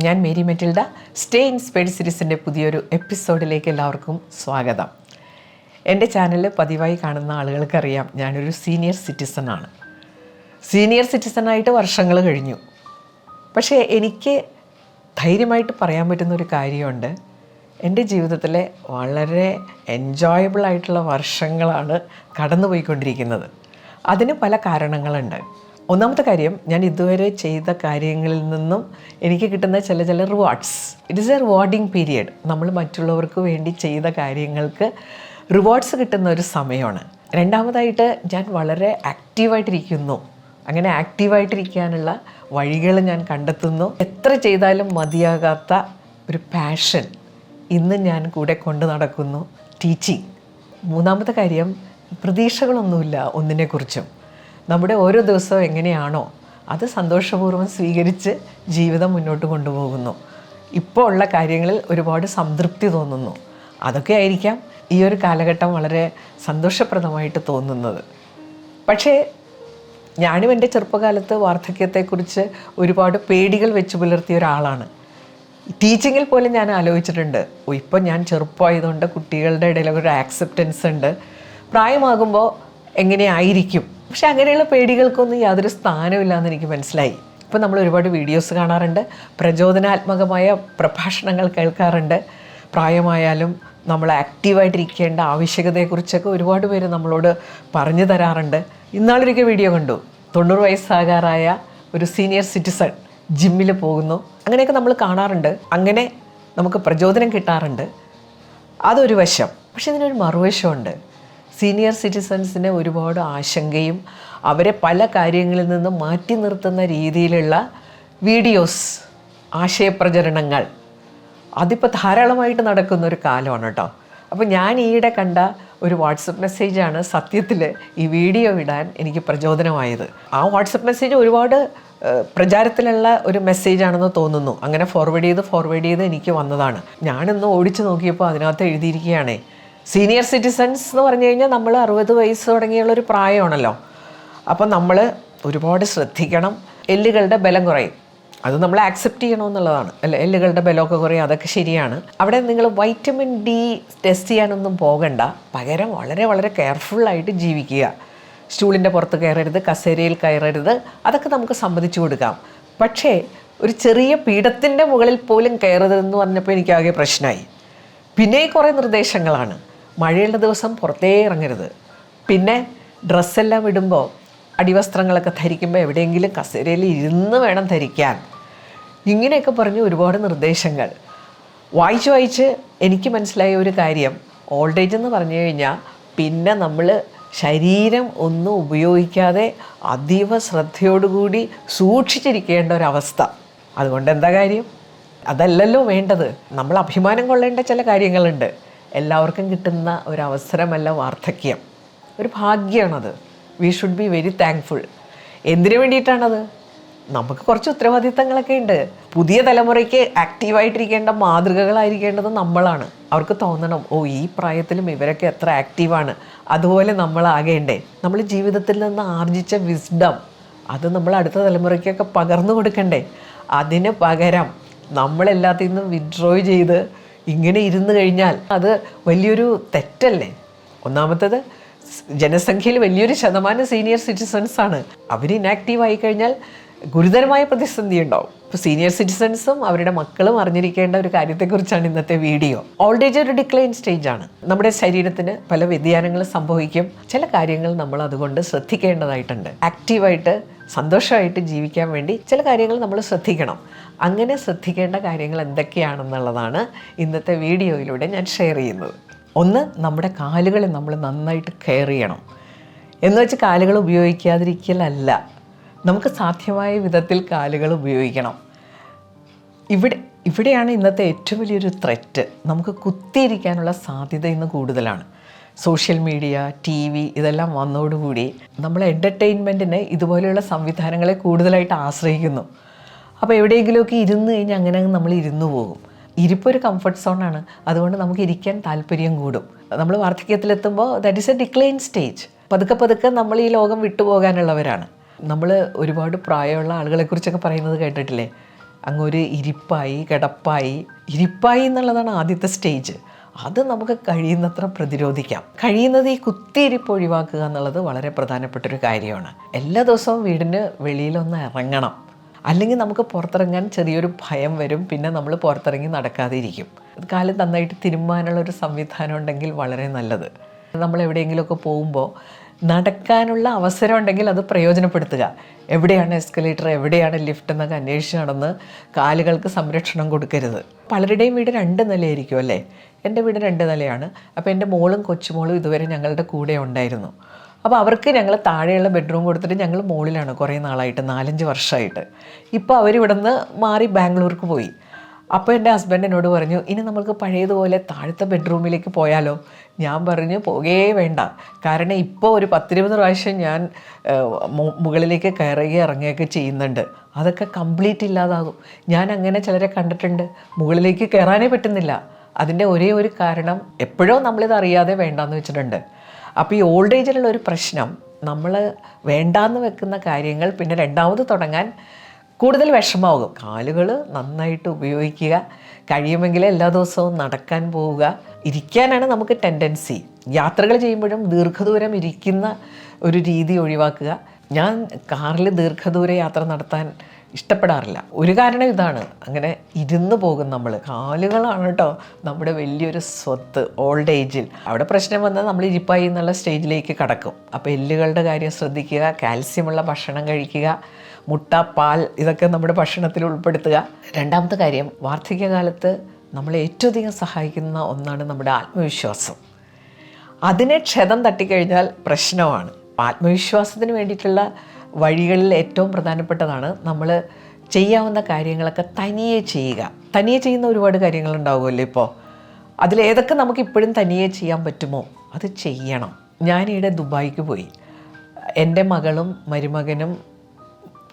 ഞാൻ Mary Metilda. Stay inspired സീരീസിൻ്റെ പുതിയൊരു എപ്പിസോഡിലേക്ക് എല്ലാവർക്കും സ്വാഗതം. എൻ്റെ ചാനൽ പതിവായി കാണുന്ന ആളുകൾക്കറിയാം, ഞാനൊരു സീനിയർ സിറ്റിസണാണ്. സീനിയർ സിറ്റിസണായിട്ട് വർഷങ്ങൾ കഴിഞ്ഞു. പക്ഷേ എനിക്ക് ധൈര്യമായിട്ട് പറയാൻ പറ്റുന്നൊരു കാര്യമുണ്ട്. എൻ്റെ ജീവിതത്തിലെ വളരെ എൻജോയബിൾ ആയിട്ടുള്ള വർഷങ്ങളാണ് കടന്നു പോയിക്കൊണ്ടിരിക്കുന്നത്. അതിന് പല കാരണങ്ങളുണ്ട്. ഒന്നാമത്തെ കാര്യം, ഞാൻ ഇതുവരെ ചെയ്ത കാര്യങ്ങളിൽ നിന്നും എനിക്ക് കിട്ടുന്ന ചില rewards. It is A rewarding period. നമ്മൾ മറ്റുള്ളവർക്ക് വേണ്ടി ചെയ്ത കാര്യങ്ങൾക്ക് റിവാർഡ്സ് കിട്ടുന്ന ഒരു സമയമാണ്. രണ്ടാമതായിട്ട്, ഞാൻ വളരെ ആക്റ്റീവായിട്ടിരിക്കുന്നു. അങ്ങനെ ആക്റ്റീവായിട്ടിരിക്കാനുള്ള വഴികൾ ഞാൻ കണ്ടെത്തുന്നു. എത്ര ചെയ്താലും മതിയാകാത്ത ഒരു പാഷൻ ഇന്ന് ഞാൻ കൂടെ കൊണ്ട് നടക്കുന്നു, ടീച്ചിങ്. മൂന്നാമത്തെ കാര്യം, പ്രതീക്ഷകളൊന്നുമില്ല ഒന്നിനെക്കുറിച്ചും. നമ്മുടെ ഓരോ ദിവസവും എങ്ങനെയാണോ അത് സന്തോഷപൂർവ്വം സ്വീകരിച്ച് ജീവിതം മുന്നോട്ട് കൊണ്ടുപോകുന്നു. ഇപ്പോൾ ഉള്ള കാര്യങ്ങളിൽ ഒരുപാട് സംതൃപ്തി തോന്നുന്നു. അതൊക്കെ ആയിരിക്കാം ഈ ഒരു കാലഘട്ടം വളരെ സന്തോഷപ്രദമായിട്ട് തോന്നുന്നത്. പക്ഷേ ഞാനും എൻ്റെ ചെറുപ്പകാലത്ത് വാർദ്ധക്യത്തെക്കുറിച്ച് ഒരുപാട് പേടികൾ വെച്ച് പുലർത്തിയ ഒരാളാണ്. ടീച്ചിങ്ങിൽ പോലും ഞാൻ ആലോചിച്ചിട്ടുണ്ട്, ഇപ്പം ഞാൻ ചെറുപ്പമായതുകൊണ്ട് കുട്ടികളുടെ ഇടയിലൊരു ആക്സെപ്റ്റൻസ് ഉണ്ട്, പ്രായമാകുമ്പോൾ എങ്ങനെയായിരിക്കും. പക്ഷെ അങ്ങനെയുള്ള പേടികൾക്കൊന്നും യാതൊരു സ്ഥാനമില്ലാന്ന് എനിക്ക് മനസ്സിലായി. ഇപ്പോൾ നമ്മൾ ഒരുപാട് വീഡിയോസ് കാണാറുണ്ട്, പ്രചോദനാത്മകമായ പ്രഭാഷണങ്ങൾ കേൾക്കാറുണ്ട്. പ്രായമായാലും നമ്മൾ ആക്റ്റീവായിട്ടിരിക്കേണ്ട ആവശ്യകതയെക്കുറിച്ചൊക്കെ ഒരുപാട് പേര് നമ്മളോട് പറഞ്ഞു തരാറുണ്ട്. ഇന്നാളൊരിക്കൽ വീഡിയോ കണ്ടു, 90 വയസ്സാകാറായ ഒരു സീനിയർ സിറ്റിസൺ ജിമ്മിൽ പോകുന്നു. അങ്ങനെയൊക്കെ നമ്മൾ കാണാറുണ്ട്. അങ്ങനെ നമുക്ക് പ്രചോദനം കിട്ടാറുണ്ട്. അതൊരു വശം. പക്ഷെ ഇതിനൊരു മറുവശമുണ്ട്. സീനിയർ സിറ്റിസൺസിന് ഒരുപാട് ആശങ്കയും അവരെ പല കാര്യങ്ങളിൽ നിന്നും മാറ്റി നിർത്തുന്ന രീതിയിലുള്ള വീഡിയോസ്, ആശയപ്രചരണങ്ങൾ, അതിപ്പോൾ ധാരാളമായിട്ട് നടക്കുന്നൊരു കാലമാണ് കേട്ടോ. അപ്പോൾ ഞാൻ ഈയിടെ കണ്ട ഒരു വാട്സപ്പ് മെസ്സേജാണ് സത്യത്തിൽ ഈ വീഡിയോ ഇടാൻ എനിക്ക് പ്രചോദനമായത്. ആ വാട്സപ്പ് മെസ്സേജ് ഒരുപാട് പ്രചാരത്തിലുള്ള ഒരു മെസ്സേജാണെന്ന് തോന്നുന്നു. അങ്ങനെ ഫോർവേഡ് ചെയ്ത് എനിക്ക് വന്നതാണ്. ഞാനിന്ന് ഓടിച്ചു നോക്കിയപ്പോൾ അതിനകത്ത് എഴുതിയിരിക്കുകയാണേ, സീനിയർ സിറ്റിസൺസ് എന്ന് പറഞ്ഞു കഴിഞ്ഞാൽ നമ്മൾ 60 വയസ്സ് തുടങ്ങിയുള്ളൊരു പ്രായമാണല്ലോ. അപ്പം നമ്മൾ ഒരുപാട് ശ്രദ്ധിക്കണം. എല്ലുകളുടെ ബലം കുറയും, അത് നമ്മൾ ആക്സെപ്റ്റ് ചെയ്യണമെന്നുള്ളതാണ്. അല്ല, എല്ലുകളുടെ ബലമൊക്കെ കുറയും, അതൊക്കെ ശരിയാണ്. അവിടെ നിങ്ങൾ വൈറ്റമിൻ ഡി ടെസ്റ്റ് ചെയ്യാനൊന്നും പോകണ്ട. പകരം വളരെ വളരെ കെയർഫുള്ളായിട്ട് ജീവിക്കുക. സ്റ്റൂളിൻ്റെ പുറത്ത് കയറരുത്, കസേരയിൽ കയറരുത്, അതൊക്കെ നമുക്ക് സമ്മതിച്ചു കൊടുക്കാം. പക്ഷേ ഒരു ചെറിയ പീഠത്തിൻ്റെ മുകളിൽ പോലും കയറരുതെന്ന് പറഞ്ഞപ്പോൾ എനിക്കാകെ പ്രശ്നമായി. പിന്നെ കുറേ നിർദ്ദേശങ്ങളാണ്. മഴയുള്ള ദിവസം പുറത്തേ ഇറങ്ങരുത്. പിന്നെ ഡ്രസ്സെല്ലാം ഇടുമ്പോൾ അടിവസ്ത്രങ്ങളൊക്കെ ധരിക്കുമ്പോൾ എവിടെയെങ്കിലും കസേരയിൽ ഇരുന്ന് വേണം ധരിക്കാൻ. ഇങ്ങനെയൊക്കെ പറഞ്ഞ് ഒരുപാട് നിർദ്ദേശങ്ങൾ വായിച്ച് എനിക്ക് മനസ്സിലായ ഒരു കാര്യം, ഓൾഡ് ഏജ് എന്ന് പറഞ്ഞു കഴിഞ്ഞാൽ പിന്നെ നമ്മൾ ശരീരം ഒന്നും ഉപയോഗിക്കാതെ അതീവ ശ്രദ്ധയോടുകൂടി സൂക്ഷിച്ചിരിക്കേണ്ട ഒരവസ്ഥ. അതുകൊണ്ട് എന്താ കാര്യം? അതല്ലല്ലോ വേണ്ടത്. നമ്മൾ അഭിമാനം കൊള്ളേണ്ട ചില കാര്യങ്ങളുണ്ട്. എല്ലാവർക്കും കിട്ടുന്ന ഒരവസരമല്ല വാർദ്ധക്യം, ഒരു ഭാഗ്യമാണത്. We should be very thankful. എന്തിനു വേണ്ടിയിട്ടാണത്? നമുക്ക് കുറച്ച് ഉത്തരവാദിത്തങ്ങളൊക്കെ ഉണ്ട്. പുതിയ തലമുറയ്ക്ക് ആക്റ്റീവായിട്ടിരിക്കേണ്ട മാതൃകകളായിരിക്കേണ്ടത് നമ്മളാണ്. അവർക്ക് തോന്നണം, ഈ പ്രായത്തിലും ഇവരൊക്കെ എത്ര ആക്റ്റീവാണ്, അതുപോലെ നമ്മളാകേണ്ടേ. നമ്മൾ ജീവിതത്തിൽ നിന്ന് ആർജിച്ച വിസ്ഡം അത് നമ്മൾ അടുത്ത തലമുറയ്ക്കൊക്കെ പകർന്നു കൊടുക്കണ്ടേ. അതിന് പകരം നമ്മളെല്ലാത്തിൽ നിന്നും വിഡ്രോ ചെയ്ത് ഇങ്ങനെ ഇരുന്ന് കഴിഞ്ഞാൽ അത് വലിയൊരു തെറ്റല്ലേ? ഒന്നാമത്തത്, ജനസംഖ്യയിൽ വലിയൊരു ശതമാനം സീനിയർ സിറ്റിസൺസാണ്. അവർ ഇനാക്റ്റീവ് ആയി കഴിഞ്ഞാൽ ഗുരുതരമായ പ്രതിസന്ധി ഉണ്ടാവും. ഇപ്പോൾ സീനിയർ സിറ്റിസൺസും അവരുടെ മക്കളും അറിഞ്ഞിരിക്കേണ്ട ഒരു കാര്യത്തെക്കുറിച്ചാണ് ഇന്നത്തെ വീഡിയോ. ഓൾഡ് ഏജ് ഒരു ഡിക്ലൈൻ സ്റ്റേജാണ്. നമ്മുടെ ശരീരത്തിന് പല വ്യതിയാനങ്ങളും സംഭവിക്കും. ചില കാര്യങ്ങൾ നമ്മൾ അതുകൊണ്ട് ശ്രദ്ധിക്കേണ്ടതായിട്ടുണ്ട്. ആക്റ്റീവായിട്ട് സന്തോഷമായിട്ട് ജീവിക്കാൻ വേണ്ടി ചില കാര്യങ്ങൾ നമ്മൾ ശ്രദ്ധിക്കണം. അങ്ങനെ ശ്രദ്ധിക്കേണ്ട കാര്യങ്ങൾ എന്തൊക്കെയാണെന്നുള്ളതാണ് ഇന്നത്തെ വീഡിയോയിലൂടെ ഞാൻ ഷെയർ ചെയ്യുന്നത്. ഒന്ന്, നമ്മുടെ കാലുകളെ നമ്മൾ നന്നായിട്ട് കെയർ ചെയ്യണം. എന്ന് വെച്ച് കാലുകൾ ഉപയോഗിക്കാതിരിക്കലല്ല, നമുക്ക് സാധ്യമായ വിധത്തിൽ കാലുകൾ ഉപയോഗിക്കണം. ഇവിടെയാണ് ഇന്നത്തെ ഏറ്റവും വലിയൊരു ത്രെറ്റ്. നമുക്ക് കുത്തിയിരിക്കാനുള്ള സാധ്യത ഇന്ന് കൂടുതലാണ്. സോഷ്യൽ മീഡിയ, TV ഇതെല്ലാം വന്നതോടുകൂടി നമ്മൾ എൻ്റർടൈൻമെൻറ്റിന് ഇതുപോലെയുള്ള സംവിധാനങ്ങളെ കൂടുതലായിട്ട് ആശ്രയിക്കുന്നു. അപ്പോൾ എവിടെയെങ്കിലുമൊക്കെ ഇരുന്ന് കഴിഞ്ഞാൽ അങ്ങനെ നമ്മൾ ഇരുന്ന് പോകും. ഇരിപ്പൊരു കംഫർട്ട് സോണാണ്. അതുകൊണ്ട് നമുക്ക് ഇരിക്കാൻ താല്പര്യം കൂടും. നമ്മൾ വാർദ്ധക്യത്തിലെത്തുമ്പോൾ that is a decline stage. പതുക്കെ നമ്മൾ ഈ ലോകം വിട്ടുപോകാനുള്ളവരാണ്. നമ്മൾ ഒരുപാട് പ്രായമുള്ള ആളുകളെക്കുറിച്ചൊക്കെ പറയുന്നത് കേട്ടിട്ടില്ലേ? അങ്ങൊരു കിടപ്പായി എന്നുള്ളതാണ് ആദ്യത്തെ സ്റ്റേജ്. അത് നമുക്ക് കഴിയുന്നത്ര പ്രതിരോധിക്കാം. കഴിയുന്നത് ഈ കുത്തിയിരിപ്പ് ഒഴിവാക്കുക എന്നുള്ളത് വളരെ പ്രധാനപ്പെട്ടൊരു കാര്യമാണ്. എല്ലാ ദിവസവും വീടിന് വെളിയിലൊന്ന് ഇറങ്ങണം. അല്ലെങ്കിൽ നമുക്ക് പുറത്തിറങ്ങാൻ ചെറിയൊരു ഭയം വരും. പിന്നെ നമ്മൾ പുറത്തിറങ്ങി നടക്കാതെ ഇരിക്കും. കാല് നന്നായിട്ട് തിരുമ്മാനുള്ളൊരു സംവിധാനം ഉണ്ടെങ്കിൽ വളരെ നല്ലത്. നമ്മൾ എവിടെയെങ്കിലുമൊക്കെ പോകുമ്പോൾ നടക്കാനുള്ള അവസരം ഉണ്ടെങ്കിൽ അത് പ്രയോജനപ്പെടുത്തുക. എവിടെയാണ് എസ്കലേറ്റർ, എവിടെയാണ് ലിഫ്റ്റ് എന്നൊക്കെ അന്വേഷിച്ച് നടന്ന് കാലുകൾക്ക് സംരക്ഷണം കൊടുക്കരുത്. പലരുടെയും വീട് 2 നിലയായിരിക്കും അല്ലേ? എൻ്റെ വീട് 2 നിലയാണ്. അപ്പോൾ എൻ്റെ മോളും കൊച്ചുമോളും ഇതുവരെ ഞങ്ങളുടെ കൂടെ ഉണ്ടായിരുന്നു. അപ്പോൾ അവർക്ക് ഞങ്ങൾ താഴെയുള്ള ബെഡ്റൂം കൊടുത്തിട്ട് ഞങ്ങൾ മുകളിലാണ് കുറേ നാളായിട്ട്, 4-5 വർഷമായിട്ട്. ഇപ്പോൾ അവരിവിടെ നിന്ന് മാറി ബാംഗ്ലൂർക്ക് പോയി. അപ്പോൾ എൻ്റെ ഹസ്ബൻഡ് എന്നോട് പറഞ്ഞു, ഇനി നമുക്ക് പഴയതുപോലെ താഴത്തെ ബെഡ്റൂമിലേക്ക് പോയാലോ? ഞാൻ പറഞ്ഞു, പോകേ വേണ്ട. കാരണം ഇപ്പോൾ ഒരു 10-20 പ്രാവശ്യം ഞാൻ മുകളിലേക്ക് കയറുകയും ഇറങ്ങുകയൊക്കെ ചെയ്യുന്നുണ്ട്. അതൊക്കെ കംപ്ലീറ്റ് ഇല്ലാതാകും. ഞാൻ അങ്ങനെ ചിലരെ കണ്ടിട്ടുണ്ട്, മുകളിലേക്ക് കയറാനേ പറ്റുന്നില്ല. അതിൻ്റെ ഒരേ ഒരു കാരണം എപ്പോഴോ നമ്മളിത് അറിയാതെ വേണ്ടാന്ന് വെച്ചിട്ടുണ്ട്. അപ്പോൾ ഈ ഓൾഡ് ഏജിലുള്ള ഒരു പ്രശ്നം, നമ്മൾ വേണ്ടാന്ന് വെക്കുന്ന കാര്യങ്ങൾ പിന്നെ രണ്ടാമത് തുടങ്ങാൻ കൂടുതൽ വിഷമാകും. കാലുകൾ നന്നായിട്ട് ഉപയോഗിക്കുക. കഴിയുമെങ്കിൽ എല്ലാ ദിവസവും നടക്കാൻ പോവുക. ഇരിക്കാനാണ് നമുക്ക് ടെൻഡൻസി. യാത്രകൾ ചെയ്യുമ്പോഴും ദീർഘദൂരം ഇരിക്കുന്ന ഒരു രീതി ഒഴിവാക്കുക. ഞാൻ കാറിൽ ദീർഘദൂര യാത്ര നടത്താൻ ഇഷ്ടപ്പെടാറില്ല. ഒരു കാരണം ഇതാണ്, അങ്ങനെ ഇരുന്ന് പോകും നമ്മൾ. കാലുകളാണ് കേട്ടോ നമ്മുടെ വലിയൊരു സ്വത്ത് ഓൾഡ് ഏജിൽ. അവിടെ പ്രശ്നം വന്നാൽ നമ്മൾ ഇരിപ്പായി എന്നുള്ള സ്റ്റേജിലേക്ക് കടക്കും. അപ്പോൾ എല്ലുകളുടെ കാര്യം ശ്രദ്ധിക്കുക, കാൽസ്യമുള്ള ഭക്ഷണം കഴിക്കുക, മുട്ട, പാൽ ഇതൊക്കെ നമ്മുടെ ഭക്ഷണത്തിൽ ഉൾപ്പെടുത്തുക. രണ്ടാമത്തെ കാര്യം, വാർദ്ധക്യകാലത്ത് നമ്മളെ ഏറ്റവും അധികം സഹായിക്കുന്ന ഒന്നാണ് നമ്മുടെ ആത്മവിശ്വാസം. അതിനെ ക്ഷതം തട്ടിക്കഴിഞ്ഞാൽ പ്രശ്നമാണ്. ആത്മവിശ്വാസത്തിന് വേണ്ടിയിട്ടുള്ള വഴികളിൽ ഏറ്റവും പ്രധാനപ്പെട്ടതാണ് നമ്മൾ ചെയ്യാവുന്ന കാര്യങ്ങളൊക്കെ തനിയെ ചെയ്യുക. തനിയെ ചെയ്യുന്ന ഒരുപാട് കാര്യങ്ങളുണ്ടാവുമല്ലോ ഇപ്പോൾ. അതിലേതൊക്കെ നമുക്ക് ഇപ്പോഴും തനിയെ ചെയ്യാൻ പറ്റുമോ അത് ചെയ്യണം. ഞാനിവിടെ ദുബായിക്ക് പോയി. എൻ്റെ മകളും മരുമകനും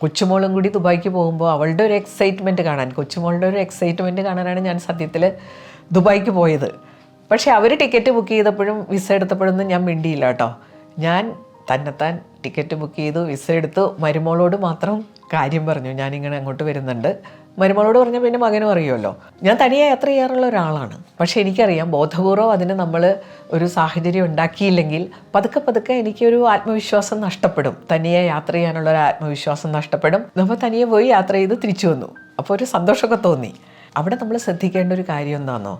കൊച്ചുമോളും കൂടി ദുബായിക്ക് പോകുമ്പോൾ അവളുടെ ഒരു എക്സൈറ്റ്മെൻറ്റ് കാണാൻ, കൊച്ചുമോളുടെ ഒരു എക്സൈറ്റ്മെൻറ്റ് കാണാനാണ് ഞാൻ സത്യത്തിൽ ദുബായിക്ക് പോയത്. പക്ഷേ അവർ ടിക്കറ്റ് ബുക്ക് ചെയ്തപ്പോഴും വിസ എടുത്തപ്പോഴൊന്നും ഞാൻ മിണ്ടിയില്ല കേട്ടോ. ഞാൻ തന്നെത്താൻ ടിക്കറ്റ് ബുക്ക് ചെയ്തു, വിസ എടുത്തു. മരുമോളോട് മാത്രം കാര്യം പറഞ്ഞു, ഞാനിങ്ങനെ അങ്ങോട്ട് വരുന്നുണ്ട്. മരുമോളോട് പറഞ്ഞാൽ പിന്നെ മകനും അറിയുമല്ലോ. ഞാൻ തനിയെ യാത്ര ചെയ്യാറുള്ള ഒരാളാണ്. പക്ഷേ എനിക്കറിയാം, ബോധപൂർവ്വം അതിന് നമ്മൾ ഒരു സാഹചര്യം ഉണ്ടാക്കിയില്ലെങ്കിൽ പതുക്കെ എനിക്കൊരു ആത്മവിശ്വാസം നഷ്ടപ്പെടും. തനിയെ യാത്ര ചെയ്യാനുള്ള ഒരു ആത്മവിശ്വാസം നഷ്ടപ്പെടും. നമ്മൾ തനിയെ പോയി യാത്ര ചെയ്ത് തിരിച്ചു വന്നു. അപ്പോൾ ഒരു സന്തോഷമൊക്കെ തോന്നി. അവിടെ നമ്മൾ ശ്രദ്ധിക്കേണ്ട ഒരു കാര്യം എന്താണെന്നോ,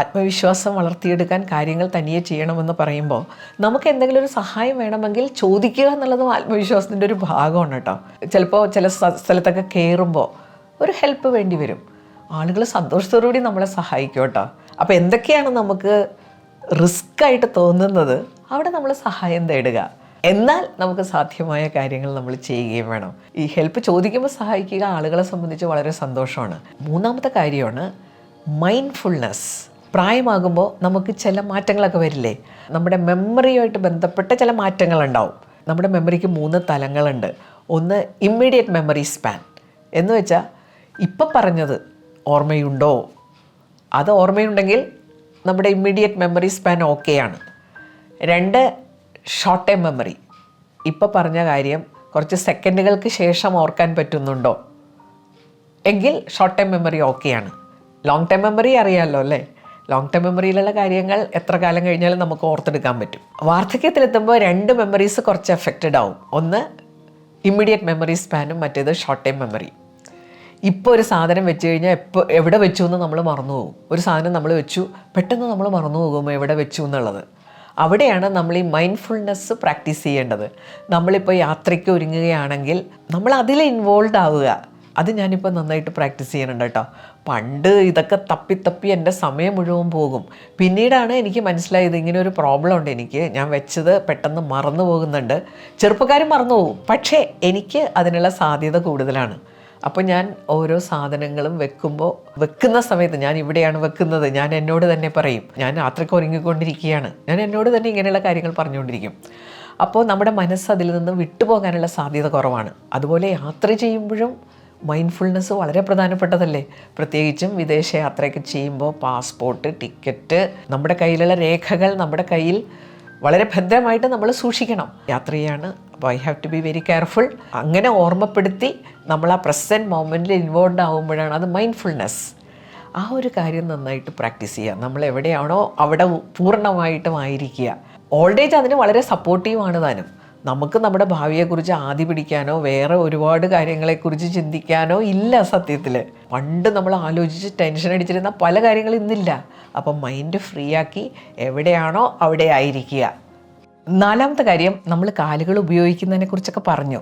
ആത്മവിശ്വാസം വളർത്തിയെടുക്കാൻ കാര്യങ്ങൾ തനിയെ ചെയ്യണമെന്ന് പറയുമ്പോൾ നമുക്ക് എന്തെങ്കിലും ഒരു സഹായം വേണമെങ്കിൽ ചോദിക്കുക എന്നുള്ളതും ആത്മവിശ്വാസത്തിൻ്റെ ഒരു ഭാഗമാണ് കേട്ടോ. ചിലപ്പോൾ ചില സ്ഥലത്തൊക്കെ കയറുമ്പോൾ ഒരു ഹെൽപ്പ് വേണ്ടി വരും. ആളുകൾ സന്തോഷത്തോടുകൂടി നമ്മളെ സഹായിക്കും കേട്ടോ. അപ്പോൾ എന്തൊക്കെയാണ് നമുക്ക് റിസ്ക്കായിട്ട് തോന്നുന്നത് അവിടെ നമ്മൾ സഹായം തേടുക. എന്നാൽ നമുക്ക് സാധ്യമായ കാര്യങ്ങൾ നമ്മൾ ചെയ്യുകയും വേണം. ഈ ഹെൽപ്പ് ചോദിക്കുമ്പോൾ സഹായിക്കുക ആളുകളെ സംബന്ധിച്ച് വളരെ സന്തോഷമാണ്. മൂന്നാമത്തെ കാര്യമാണ് മൈൻഡ്ഫുൾനെസ്. പ്രായമാകുമ്പോൾ നമുക്ക് ചില മാറ്റങ്ങളൊക്കെ വരില്ലേ? നമ്മുടെ മെമ്മറിയുമായിട്ട് ബന്ധപ്പെട്ട ചില മാറ്റങ്ങളുണ്ടാവും. നമ്മുടെ മെമ്മറിക്ക് 3 തലങ്ങളുണ്ട്. ഒന്ന് ഇമ്മീഡിയറ്റ് മെമ്മറി സ്പാൻ എന്ന് വെച്ചാൽ ഇപ്പം പറഞ്ഞത് ഓർമ്മയുണ്ടോ, അത് ഓർമ്മയുണ്ടെങ്കിൽ നമ്മുടെ ഇമ്മീഡിയറ്റ് മെമ്മറി സ്പാൻ ഓക്കെയാണ്. 2 ഷോർട്ട് ടൈം മെമ്മറി, ഇപ്പം പറഞ്ഞ കാര്യം കുറച്ച് സെക്കൻഡുകൾക്ക് ശേഷം ഓർക്കാൻ പറ്റുന്നുണ്ടോ എങ്കിൽ ഷോർട്ട് ടൈം മെമ്മറി ഓക്കെയാണ്. ലോങ് ടൈം മെമ്മറി അറിയാമല്ലോ അല്ലേ? ലോങ് ടൈം മെമ്മറിയിലുള്ള കാര്യങ്ങൾ എത്ര കാലം കഴിഞ്ഞാലും നമുക്ക് ഓർത്തെടുക്കാൻ പറ്റും. വാർദ്ധക്യത്തിലെത്തുമ്പോൾ 2 മെമ്മറീസ് കുറച്ച് എഫക്റ്റഡ് ആവും. ഒന്ന് ഇമ്മീഡിയറ്റ് മെമ്മറി സ്പാനും മറ്റേത് ഷോർട്ട് ടൈം മെമ്മറി. ഇപ്പോൾ ഒരു സാധനം വെച്ച് കഴിഞ്ഞാൽ എവിടെ വെച്ചു എന്ന് നമ്മൾ മറന്നു പോകും. ഒരു സാധനം നമ്മൾ വെച്ചു, പെട്ടെന്ന് നമ്മൾ മറന്നു പോകും എവിടെ വെച്ചു എന്നുള്ളത്. അവിടെയാണ് നമ്മൾ ഈ മൈൻഡ്ഫുൾനെസ് പ്രാക്ടീസ് ചെയ്യേണ്ടത്. നമ്മളിപ്പോൾ യാത്രയ്ക്ക് ഒരുങ്ങുകയാണെങ്കിൽ നമ്മൾ അതിൽ ഇൻവോൾവ് ആവുക. അത് ഞാനിപ്പോൾ നന്നായിട്ട് പ്രാക്ടീസ് ചെയ്യുന്നുണ്ട് കേട്ടോ. പണ്ട് ഇതൊക്കെ തപ്പി എൻ്റെ സമയം മുഴുവൻ പോകും. പിന്നീടാണ് എനിക്ക് മനസ്സിലായത് ഇങ്ങനെ ഒരു പ്രോബ്ലം ഉണ്ട് എനിക്ക്. ഞാൻ വെച്ചത് പെട്ടെന്ന് മറന്നു പോകുന്നുണ്ട്. ചെറുപ്പക്കാരും മറന്നു പോകും, പക്ഷേ എനിക്ക് അതിനുള്ള സാധ്യത കൂടുതലാണ്. അപ്പോൾ ഞാൻ ഓരോ സാധനങ്ങളും വെക്കുന്ന സമയത്ത് ഞാൻ ഇവിടെയാണ് വെക്കുന്നത്, ഞാൻ എന്നോട് തന്നെ പറയും. ഞാൻ യാത്രയ്ക്ക് ഒരുങ്ങിക്കൊണ്ടിരിക്കുകയാണ്, ഞാൻ എന്നോട് തന്നെ ഇങ്ങനെയുള്ള കാര്യങ്ങൾ പറഞ്ഞുകൊണ്ടിരിക്കും. അപ്പോൾ നമ്മുടെ മനസ്സ് അതിൽ നിന്ന് വിട്ടുപോകാനുള്ള സാധ്യത കുറവാണ്. അതുപോലെ യാത്ര ചെയ്യുമ്പോഴും മൈൻഡ്ഫുൾനെസ് വളരെ പ്രധാനപ്പെട്ടതല്ലേ? പ്രത്യേകിച്ചും വിദേശ യാത്രയൊക്കെ ചെയ്യുമ്പോൾ പാസ്പോർട്ട്, ടിക്കറ്റ്, നമ്മുടെ കയ്യിലുള്ള രേഖകൾ നമ്മുടെ കയ്യിൽ വളരെ ഭദ്രമായിട്ട് നമ്മൾ സൂക്ഷിക്കണം. യാത്ര ചെയ്യാണ്, അപ്പോൾ I have to be very careful. അങ്ങനെ ഓർമ്മപ്പെടുത്തി നമ്മൾ ആ പ്രസൻറ്റ് മൊമെൻറ്റിൽ ഇൻവോൾവ് ആകുമ്പോഴാണ് അത് മൈൻഡ്ഫുൾനെസ്. ആ ഒരു കാര്യം നന്നായിട്ട് പ്രാക്ടീസ് ചെയ്യുക. നമ്മൾ എവിടെയാണോ അവിടെ പൂർണ്ണമായിട്ടും ആയിരിക്കുക. ഓൾഡ് ഏജ് അതിന് വളരെ സപ്പോർട്ടീവാണ് താനും. നമുക്ക് നമ്മുടെ ഭാവിയെക്കുറിച്ച് ആദി പിടിക്കാനോ വേറെ ഒരുപാട് കാര്യങ്ങളെക്കുറിച്ച് ചിന്തിക്കാനോ ഇല്ല സത്യത്തിൽ. പണ്ട് നമ്മൾ ആലോചിച്ച് ടെൻഷൻ അടിച്ചിരുന്ന പല കാര്യങ്ങളും ഇന്നില്ല. അപ്പം മൈൻഡ് ഫ്രീ ആക്കി എവിടെയാണോ അവിടെ ആയിരിക്കുക. 4ാമത്തെ കാര്യം, നമ്മൾ കാലുകൾ ഉപയോഗിക്കുന്നതിനെ കുറിച്ചൊക്കെ പറഞ്ഞു.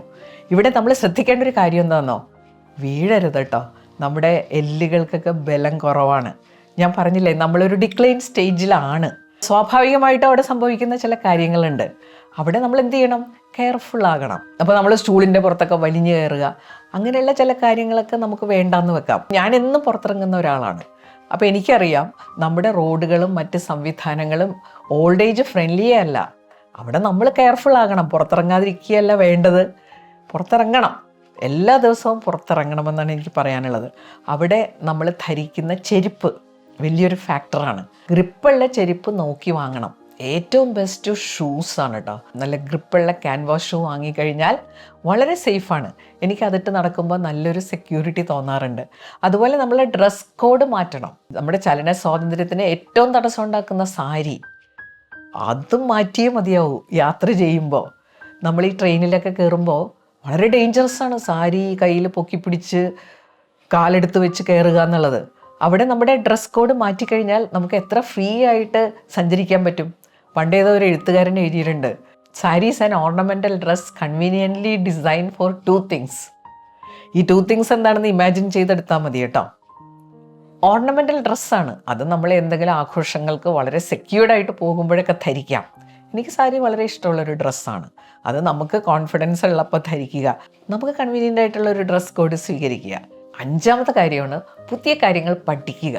ഇവിടെ നമ്മൾ ശ്രദ്ധിക്കേണ്ട ഒരു കാര്യം എന്താണെന്നോ, വീഴരുത് കേട്ടോ. നമ്മുടെ എല്ലുകൾക്കൊക്കെ ബലം കുറവാണ്. ഞാൻ പറഞ്ഞില്ലേ, നമ്മളൊരു ഡിക്ലൈൻ സ്റ്റേജിലാണ്. സ്വാഭാവികമായിട്ടും അവിടെ സംഭവിക്കുന്ന ചില കാര്യങ്ങളുണ്ട്. അവിടെ നമ്മൾ എന്ത് ചെയ്യണം? കെയർഫുൾ ആകണം. അപ്പോൾ നമ്മൾ സ്റ്റൂളിൻ്റെ പുറത്തൊക്കെ വലിഞ്ഞു കയറുക, അങ്ങനെയുള്ള ചില കാര്യങ്ങളൊക്കെ നമുക്ക് വേണ്ടാന്ന് വെക്കാം. ഞാൻ എന്നും പുറത്തിറങ്ങുന്ന ഒരാളാണ്. അപ്പോൾ എനിക്കറിയാം നമ്മുടെ റോഡുകളും മറ്റ് സംവിധാനങ്ങളും ഓൾഡ് ഏജ് ഫ്രണ്ട്ലിയേ അല്ല. അവിടെ നമ്മൾ കെയർഫുൾ ആകണം. പുറത്തിറങ്ങാതിരിക്കുകയല്ല വേണ്ടത്, പുറത്തിറങ്ങണം. എല്ലാ ദിവസവും പുറത്തിറങ്ങണമെന്നാണ് എനിക്ക് പറയാനുള്ളത്. അവിടെ നമ്മൾ ധരിക്കുന്ന ചെരുപ്പ് വലിയൊരു ഫാക്ടറാണ്. ഗ്രിപ്പുള്ള ചെരുപ്പ് നോക്കി വാങ്ങണം. ഏറ്റവും ബെസ്റ്റ് ഷൂസാണ് കേട്ടോ. നല്ല ഗ്രിപ്പുള്ള ക്യാൻവാസ് ഷൂ വാങ്ങിക്കഴിഞ്ഞാൽ വളരെ സേഫാണ്. എനിക്കതിട്ട് നടക്കുമ്പോൾ നല്ലൊരു സെക്യൂരിറ്റി തോന്നാറുണ്ട്. അതുപോലെ നമ്മൾ ഡ്രസ് കോഡ് മാറ്റണം. നമ്മുടെ ചലന സ്വാതന്ത്ര്യത്തിന് ഏറ്റവും തടസ്സം ഉണ്ടാക്കുന്ന സാരി, അതും മാറ്റിയേ മതിയാവൂ. യാത്ര ചെയ്യുമ്പോൾ നമ്മൾ ഈ ട്രെയിനിലൊക്കെ കയറുമ്പോൾ വളരെ ഡേഞ്ചറസ് ആണ് സാരി കയ്യിൽ പൊക്കി പിടിച്ച് കാലെടുത്ത് വെച്ച് കയറുക എന്നുള്ളത്. അവിടെ നമ്മുടെ ഡ്രസ് കോഡ് മാറ്റിക്കഴിഞ്ഞാൽ നമുക്ക് എത്ര ഫ്രീ ആയിട്ട് സഞ്ചരിക്കാൻ പറ്റും. പണ്ടേതോ ഒരു എഴുത്തുകാരൻ എഴുതിയിട്ടുണ്ട്, sarees and ornamental dress conveniently design for 2 things. ഈ 2 things എന്താണെന്ന് ഇമാജിൻ ചെയ്തെടുത്താൽ മതി കേട്ടോ. ഓർണമെൻ്റൽ ഡ്രസ്സാണ് അത്. നമ്മൾ എന്തെങ്കിലും ആഘോഷങ്ങൾക്ക് വളരെ സെക്യൂർഡായിട്ട് പോകുമ്പോഴൊക്കെ ധരിക്കാം. എനിക്ക് സാരി വളരെ ഇഷ്ടമുള്ളൊരു ഡ്രസ്സാണ്. അത് നമുക്ക് കോൺഫിഡൻസ് ഉള്ളപ്പോൾ ധരിക്കുക, നമുക്ക് കൺവീനിയൻ്റ് ആയിട്ടുള്ള ഒരു ഡ്രസ് കോഡ് സ്വീകരിക്കുക. 5ാമത്തെ കാര്യമാണ് പുതിയ കാര്യങ്ങൾ പഠിക്കുക.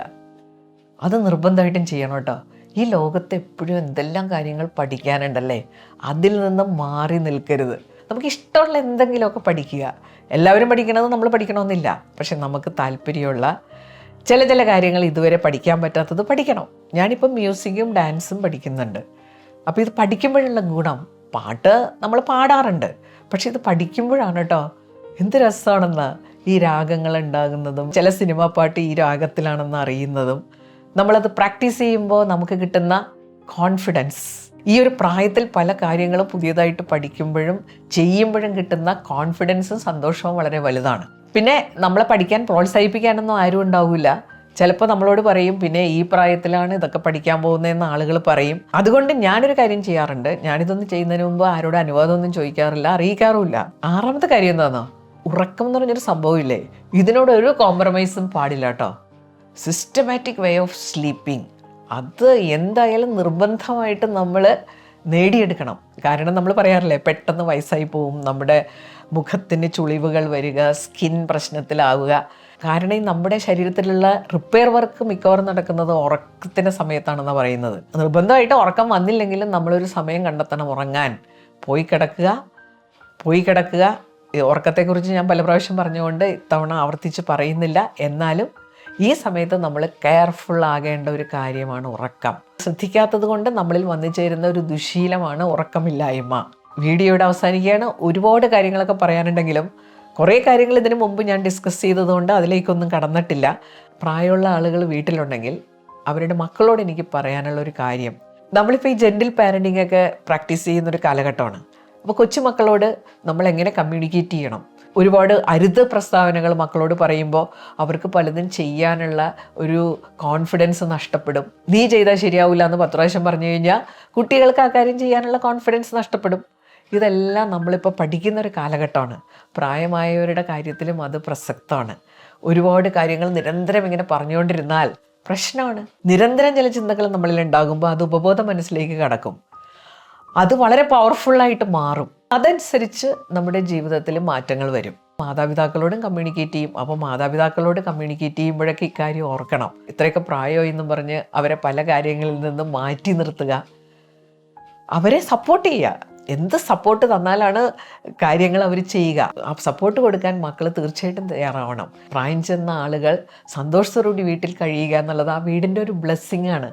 അത് നിർബന്ധമായിട്ടും ചെയ്യണം കേട്ടോ. ഈ ലോകത്ത് എപ്പോഴും എന്തെല്ലാം കാര്യങ്ങൾ പഠിക്കാനുണ്ടല്ലേ, അതിൽ നിന്നും മാറി നിൽക്കരുത്. നമുക്ക് ഇഷ്ടമുള്ള എന്തെങ്കിലുമൊക്കെ പഠിക്കുക. എല്ലാവരും പഠിക്കണത് നമ്മൾ പഠിക്കണമെന്നില്ല, പക്ഷെ നമുക്ക് താല്പര്യമുള്ള ചില കാര്യങ്ങൾ ഇതുവരെ പഠിക്കാൻ പറ്റാത്തത് പഠിക്കണം. ഞാനിപ്പം മ്യൂസിക്കും ഡാൻസും പഠിക്കുന്നുണ്ട്. അപ്പോൾ ഇത് പഠിക്കുമ്പോഴുള്ള ഗുണം, പാട്ട് നമ്മൾ പാടാറുണ്ട്, പക്ഷെ ഇത് പഠിക്കുമ്പോഴാണ് കേട്ടോ എന്ത് രസമാണെന്ന് ഈ രാഗങ്ങൾ ഉണ്ടാകുന്നതും ചില സിനിമാ പാട്ട് ഈ രാഗത്തിലാണെന്ന് അറിയുന്നതും. നമ്മളത് പ്രാക്ടീസ് ചെയ്യുമ്പോൾ നമുക്ക് കിട്ടുന്ന കോൺഫിഡൻസ്, ഈ ഒരു പ്രായത്തിൽ പല കാര്യങ്ങളും പുതിയതായിട്ട് പഠിക്കുമ്പോഴും ചെയ്യുമ്പോഴും കിട്ടുന്ന കോൺഫിഡൻസും സന്തോഷവും വളരെ വലുതാണ്. പിന്നെ നമ്മളെ പഠിക്കാൻ പ്രോത്സാഹിപ്പിക്കാനൊന്നും ആരും ഉണ്ടാവില്ല. ചിലപ്പോൾ നമ്മളോട് പറയും, പിന്നെ ഈ പ്രായത്തിലാണ് ഇതൊക്കെ പഠിക്കാൻ പോകുന്നതെന്ന് ആളുകൾ പറയും. അതുകൊണ്ട് ഞാനൊരു കാര്യം ചെയ്യാറുണ്ട്, ഞാനിതൊന്നും ചെയ്യുന്നതിന് മുമ്പ് ആരോട് അനുവാദമൊന്നും ചോദിക്കാറില്ല, അറിയിക്കാറുമില്ല. 6ാമത്തെ കാര്യം എന്താണെന്നോ, ഉറക്കം എന്ന് പറഞ്ഞൊരു സംഭവമില്ലേ, ഇതിനോട് ഒരു കോംപ്രമൈസും പാടില്ല കേട്ടോ. സിസ്റ്റമാറ്റിക് വേ ഓഫ് സ്ലീപ്പിംഗ്, അത് എന്തായാലും നിർബന്ധമായിട്ട് നമ്മൾ നേടിയെടുക്കണം. കാരണം നമ്മൾ പറയാറില്ലേ, പെട്ടെന്ന് വയസ്സായി പോവും, നമ്മുടെ മുഖത്തിന് ചുളിവുകൾ വരിക, സ്കിൻ പ്രശ്നത്തിലാവുക. കാരണം ഈ നമ്മുടെ ശരീരത്തിലുള്ള റിപ്പയർ വർക്ക് മിക്കവാറും നടക്കുന്നത് ഉറക്കത്തിൻ്റെ സമയത്താണെന്ന് പറയുന്നത്. നിർബന്ധമായിട്ട് ഉറക്കം വന്നില്ലെങ്കിലും നമ്മളൊരു സമയം കണ്ടെത്തണം ഉറങ്ങാൻ. പോയി കിടക്കുക. ഉറക്കത്തെക്കുറിച്ച് ഞാൻ പല പ്രാവശ്യം പറഞ്ഞുകൊണ്ട് ഇത്തവണ ആവർത്തിച്ച് പറയുന്നില്ല. എന്നാലും ഈ സമയത്ത് നമ്മൾ കെയർഫുൾ ആകേണ്ട ഒരു കാര്യമാണ് ഉറക്കം. ശ്രദ്ധിക്കാത്തത് കൊണ്ട് നമ്മളിൽ വന്നു ചേരുന്ന ഒരു ദുശീലമാണ് ഉറക്കമില്ലായ്മ. വീഡിയോയുടെ അവസാനിക്കുകയാണ്. ഒരുപാട് കാര്യങ്ങളൊക്കെ പറയാനുണ്ടെങ്കിലും കുറേ കാര്യങ്ങൾ ഇതിനു മുമ്പ് ഞാൻ ഡിസ്കസ് ചെയ്തതുകൊണ്ട് അതിലേക്കൊന്നും കടന്നിട്ടില്ല. പ്രായമുള്ള ആളുകൾ വീട്ടിലുണ്ടെങ്കിൽ അവരുടെ മക്കളോട് എനിക്ക് പറയാനുള്ളൊരു കാര്യം, നമ്മളിപ്പോൾ ഈ ജെൻറ്റിൽ പാരൻറ്റിംഗ് ഒക്കെ പ്രാക്ടീസ് ചെയ്യുന്നൊരു കാലഘട്ടമാണ്. അപ്പോൾ കൊച്ചുമക്കളോട് നമ്മൾ എങ്ങനെ കമ്മ്യൂണിക്കേറ്റ് ചെയ്യണം. ഒരുപാട് അരുത് പ്രസ്താവനകൾ മക്കളോട് പറയുമ്പോൾ അവർക്ക് പലതും ചെയ്യാനുള്ള ഒരു കോൺഫിഡൻസ് നഷ്ടപ്പെടും. നീ ചെയ്താൽ ശരിയാവില്ല എന്ന് 10 പ്രാവശ്യം പറഞ്ഞു കഴിഞ്ഞാൽ കുട്ടികൾക്ക് ആ കാര്യം ചെയ്യാനുള്ള കോൺഫിഡൻസ് നഷ്ടപ്പെടും. ഇതെല്ലാം നമ്മളിപ്പോൾ പഠിക്കുന്ന ഒരു കാലഘട്ടമാണ്. പ്രായമായവരുടെ കാര്യത്തിലും അത് പ്രസക്തമാണ്. ഒരുപാട് കാര്യങ്ങൾ നിരന്തരം ഇങ്ങനെ പറഞ്ഞുകൊണ്ടിരുന്നാൽ പ്രശ്നമാണ്. നിരന്തരം ചില ചിന്തകൾ നമ്മളിൽ ഉണ്ടാകുമ്പോൾ അത് ഉപബോധ മനസ്സിലേക്ക് കടക്കും. അത് വളരെ പവർഫുള്ളായിട്ട് മാറും. അതനുസരിച്ച് നമ്മുടെ ജീവിതത്തിൽ മാറ്റങ്ങൾ വരും. മാതാപിതാക്കളോടും കമ്മ്യൂണിക്കേറ്റ് ചെയ്യും. അപ്പോൾ മാതാപിതാക്കളോട് കമ്മ്യൂണിക്കേറ്റ് ചെയ്യുമ്പോഴൊക്കെ ഇക്കാര്യം ഓർക്കണം. ഇത്രയൊക്കെ പ്രായമായി എന്നും പറഞ്ഞ് അവരെ പല കാര്യങ്ങളിൽ നിന്നും മാറ്റി നിർത്തുക, അവരെ സപ്പോർട്ട് ചെയ്യുക. എന്ത് സപ്പോർട്ട് തന്നാലാണ് കാര്യങ്ങൾ അവർ ചെയ്യുക. ആ സപ്പോർട്ട് കൊടുക്കാൻ മക്കൾ തീർച്ചയായിട്ടും തയ്യാറാവണം. പ്രായം ചെന്ന ആളുകൾ സന്തോഷത്തോടുകൂടി വീട്ടിൽ കഴിയുക എന്നുള്ളത് ആ വീടിൻ്റെ ഒരു ബ്ലെസ്സിങ് ആണ്.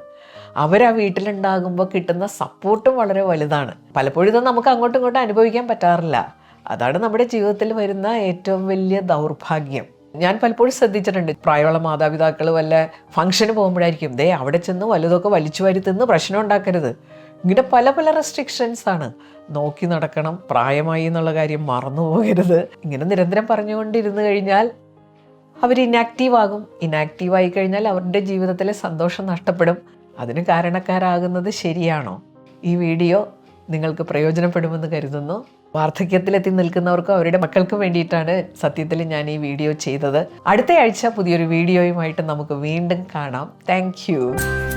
അവരാ വീട്ടിലുണ്ടാകുമ്പോൾ കിട്ടുന്ന സപ്പോർട്ടും വളരെ വലുതാണ്. പലപ്പോഴും ഇത് നമുക്ക് അങ്ങോട്ടും ഇങ്ങോട്ടും അനുഭവിക്കാൻ പറ്റാറില്ല. അതാണ് നമ്മുടെ ജീവിതത്തിൽ വരുന്ന ഏറ്റവും വലിയ ദൗർഭാഗ്യം. ഞാൻ പലപ്പോഴും ശ്രദ്ധിച്ചിട്ടുണ്ട്, പ്രായമുള്ള മാതാപിതാക്കൾ വല്ല ഫംഗ്ഷന് പോകുമ്പോഴായിരിക്കും അവിടെ ചെന്ന് വലുതൊക്കെ വലിച്ചു വാരി തിന്ന് പ്രശ്നം ഉണ്ടാക്കരുത്. ഇങ്ങനെ പല പല റെസ്ട്രിക്ഷൻസാണ്. നോക്കി നടക്കണം, പ്രായമായി എന്നുള്ള കാര്യം മറന്നു പോകരുത്. ഇങ്ങനെ നിരന്തരം പറഞ്ഞുകൊണ്ടിരുന്നു കഴിഞ്ഞാൽ അവർ ഇനാക്റ്റീവാകും. ഇനാക്റ്റീവായി കഴിഞ്ഞാൽ അവരുടെ ജീവിതത്തിലെ സന്തോഷം നഷ്ടപ്പെടും. അതിന് കാരണക്കാരാകുന്നത് ശരിയാണോ? ഈ വീഡിയോ നിങ്ങൾക്ക് പ്രയോജനപ്പെടുമെന്ന് കരുതുന്നു. വാർദ്ധക്യത്തിലെത്തി നിൽക്കുന്നവർക്കും അവരുടെ മക്കൾക്കും വേണ്ടിയിട്ടാണ് സത്യത്തിൽ ഞാൻ ഈ വീഡിയോ ചെയ്തത്. അടുത്ത ആഴ്ച പുതിയൊരു വീഡിയോയുമായിട്ട് നമുക്ക് വീണ്ടും കാണാം. താങ്ക്